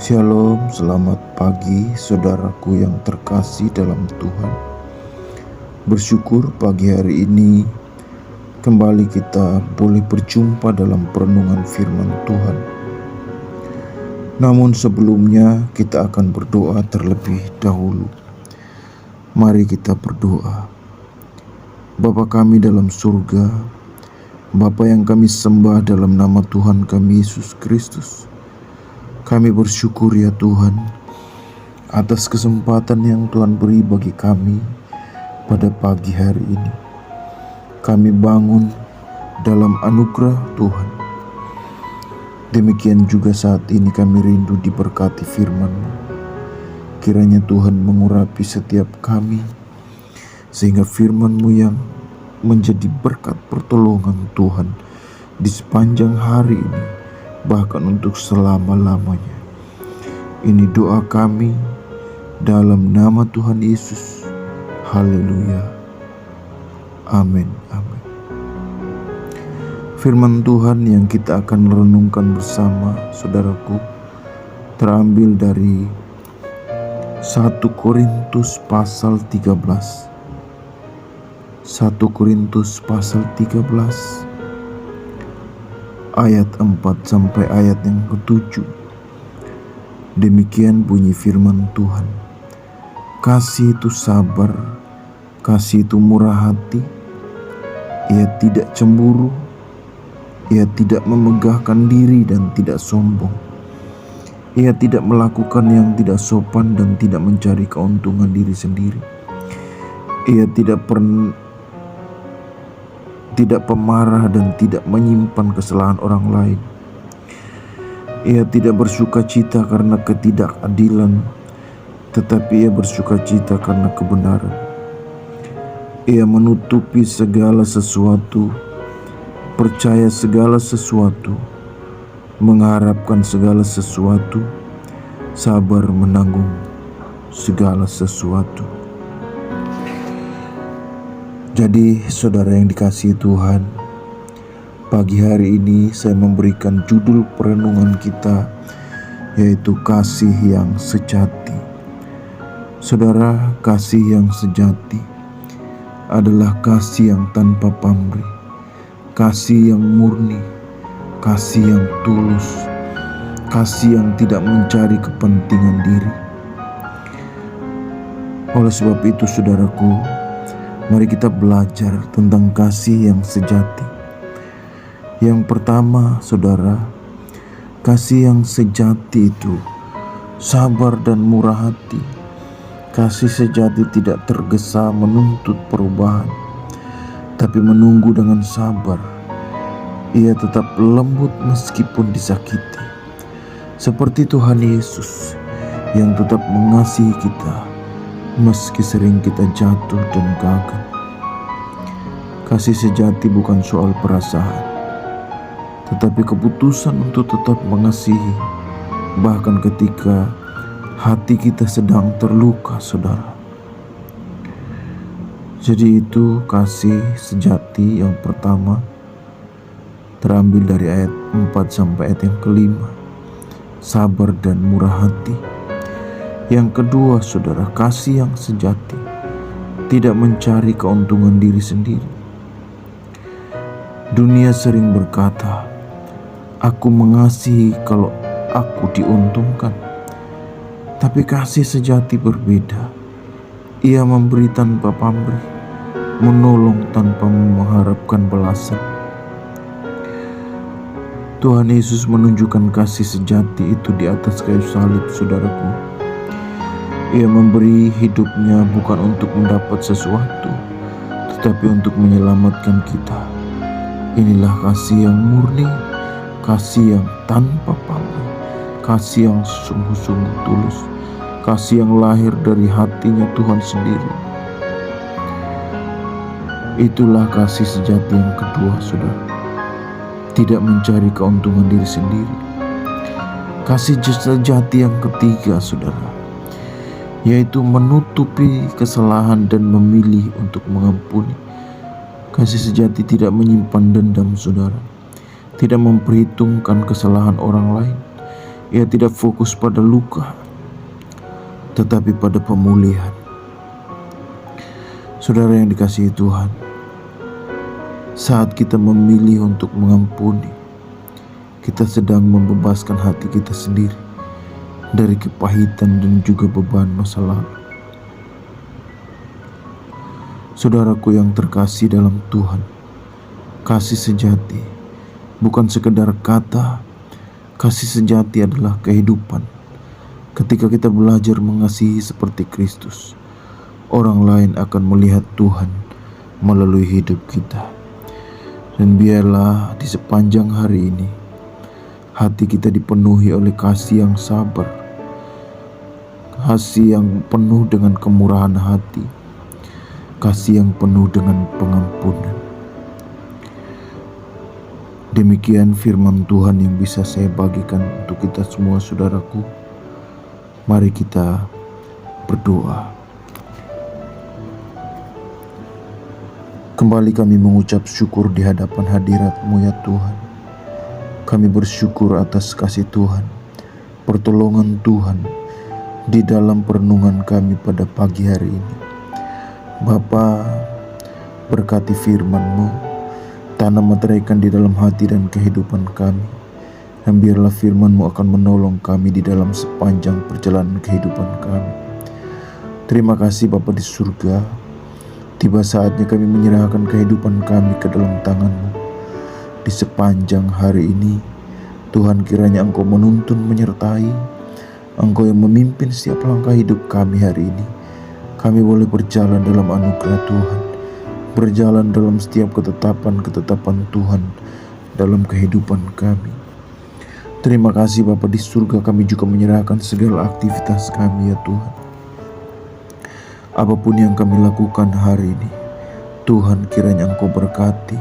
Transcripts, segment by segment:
Shalom, selamat pagi saudaraku yang terkasih dalam Tuhan. Bersyukur pagi hari ini kembali kita boleh berjumpa dalam perenungan firman Tuhan. Namun sebelumnya kita akan berdoa terlebih dahulu. Mari kita berdoa. Bapa kami dalam surga, Bapa yang kami sembah dalam nama Tuhan kami Yesus Kristus, kami bersyukur ya Tuhan atas kesempatan yang Tuhan beri bagi kami pada pagi hari ini. Kami bangun dalam anugerah Tuhan. Demikian juga saat ini kami rindu diberkati firman-Mu. Kiranya Tuhan mengurapi setiap kami, sehingga firman-Mu yang menjadi berkat pertolongan Tuhan di sepanjang hari ini, bahkan untuk selama-lamanya. Ini doa kami dalam nama Tuhan Yesus. Haleluya. Amin. Amin. Firman Tuhan yang kita akan renungkan bersama saudaraku terambil dari 1 Korintus pasal 13. 1 Korintus pasal 13 ayat 4 sampai ayat yang ke-7. Demikian bunyi firman Tuhan. Kasih itu sabar, kasih itu murah hati, ia tidak cemburu, ia tidak memegahkan diri dan tidak sombong. Ia tidak melakukan yang tidak sopan dan tidak mencari keuntungan diri sendiri. Ia tidak pemarah dan tidak menyimpan kesalahan orang lain. Ia tidak bersuka cita karena ketidakadilan, tetapi ia bersuka cita karena kebenaran. Ia menutupi segala sesuatu, percaya segala sesuatu, mengharapkan segala sesuatu, sabar menanggung segala sesuatu. Jadi saudara yang dikasihi Tuhan, pagi hari ini saya memberikan judul perenungan kita, yaitu kasih yang sejati. Saudara, kasih yang sejati adalah kasih yang tanpa pamrih, kasih yang murni, kasih yang tulus, kasih yang tidak mencari kepentingan diri. Oleh sebab itu saudaraku, mari kita belajar tentang kasih yang sejati. Yang pertama, saudara, kasih yang sejati itu sabar dan murah hati. Kasih sejati tidak tergesa menuntut perubahan, tapi menunggu dengan sabar. Ia tetap lembut meskipun disakiti, seperti Tuhan Yesus yang tetap mengasihi kita meski sering kita jatuh dan gagal. Kasih sejati bukan soal perasaan, tetapi keputusan untuk tetap mengasihi, bahkan ketika hati kita sedang terluka, saudara. Jadi itu kasih sejati yang pertama, terambil dari ayat 4 sampai ayat yang ke-5. Sabar dan murah hati. Yang kedua, saudara, kasih yang sejati tidak mencari keuntungan diri sendiri. Dunia sering berkata, aku mengasihi kalau aku diuntungkan. Tapi kasih sejati berbeda. Ia memberi tanpa pamrih, menolong tanpa mengharapkan balasan. Tuhan Yesus menunjukkan kasih sejati itu di atas kayu salib, saudaraku. Ia memberi hidupnya bukan untuk mendapat sesuatu, tetapi untuk menyelamatkan kita. Inilah kasih yang murni, kasih yang tanpa pamrih, kasih yang sungguh-sungguh tulus, kasih yang lahir dari hatinya Tuhan sendiri. Itulah kasih sejati yang kedua, saudara. Tidak mencari keuntungan diri sendiri. Kasih sejati yang ketiga, saudara, yaitu menutupi kesalahan dan memilih untuk mengampuni. Kasih sejati tidak menyimpan dendam, saudara. Tidak memperhitungkan kesalahan orang lain. Ia tidak fokus pada luka, tetapi pada pemulihan. Saudara yang dikasihi Tuhan, saat kita memilih untuk mengampuni, kita sedang membebaskan hati kita sendiri dari kepahitan dan juga beban masa lalu. Saudaraku yang terkasih dalam Tuhan, kasih sejati bukan sekedar kata. Kasih sejati adalah kehidupan. Ketika kita belajar mengasihi seperti Kristus, orang lain akan melihat Tuhan melalui hidup kita. Dan biarlah di sepanjang hari ini hati kita dipenuhi oleh kasih yang sabar, kasih yang penuh dengan kemurahan hati, kasih yang penuh dengan pengampunan. Demikian firman Tuhan yang bisa saya bagikan untuk kita semua, saudaraku. Mari kita berdoa. Kembali kami mengucap syukur di hadapan hadirat-Mu ya Tuhan. Kami bersyukur atas kasih Tuhan, pertolongan Tuhan di dalam perenungan kami pada pagi hari ini. Bapa, berkati firman-Mu, tanam meteraikan di dalam hati dan kehidupan kami, dan biarlah firman-Mu akan menolong kami di dalam sepanjang perjalanan kehidupan kami. Terima kasih Bapa di surga. Tiba saatnya kami menyerahkan kehidupan kami ke dalam tangan-Mu. Di sepanjang hari ini, Tuhan, kiranya Engkau menuntun menyertai, Engkau yang memimpin setiap langkah hidup kami hari ini. Kami boleh berjalan dalam anugerah Tuhan, berjalan dalam setiap ketetapan-ketetapan Tuhan dalam kehidupan kami. Terima kasih Bapa di surga, kami juga menyerahkan segala aktivitas kami ya Tuhan. Apapun yang kami lakukan hari ini, Tuhan, kiranya Engkau berkati.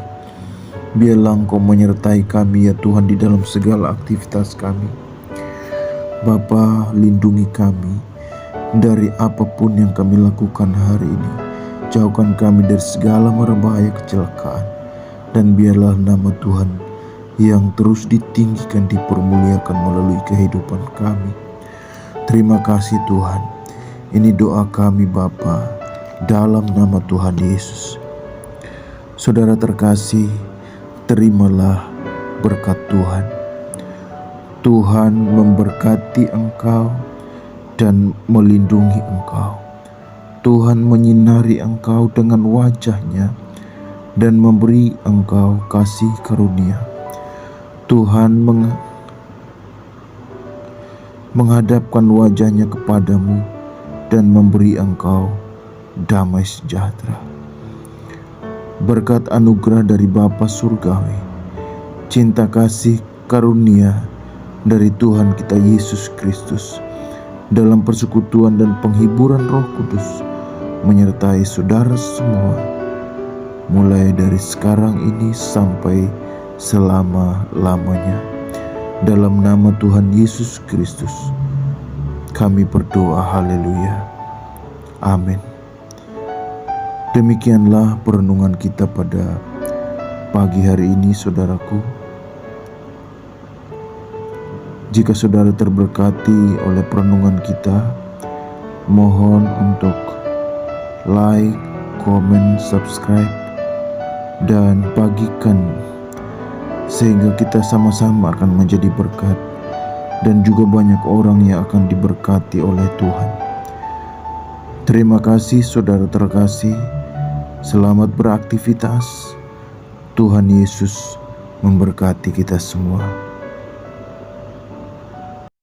Biarlah Engkau menyertai kami ya Tuhan di dalam segala aktivitas kami. Bapa, lindungi kami dari apapun yang kami lakukan hari ini. Jauhkan kami dari segala mara bahaya kecelakaan, dan biarlah nama Tuhan yang terus ditinggikan, dipermuliakan melalui kehidupan kami. Terima kasih Tuhan. Ini doa kami Bapa, dalam nama Tuhan Yesus. Saudara terkasih, terimalah berkat Tuhan. Tuhan memberkati engkau dan melindungi engkau. Tuhan menyinari engkau dengan wajah-Nya dan memberi engkau kasih karunia. Tuhan menghadapkan wajah-Nya kepadamu dan memberi engkau damai sejahtera. Berkat anugerah dari Bapa Surgawi, cinta kasih karunia dari Tuhan kita Yesus Kristus, dalam persekutuan dan penghiburan Roh Kudus menyertai saudara semua, mulai dari sekarang ini sampai selama-lamanya. Dalam nama Tuhan Yesus Kristus kami berdoa, haleluya, amin. Demikianlah perenungan kita pada pagi hari ini, saudaraku. Jika saudara terberkati oleh perenungan kita, mohon untuk like, komen, subscribe, dan bagikan sehingga kita sama-sama akan menjadi berkat dan juga banyak orang yang akan diberkati oleh Tuhan. Terima kasih saudara terkasih. Selamat beraktivitas. Tuhan Yesus memberkati kita semua.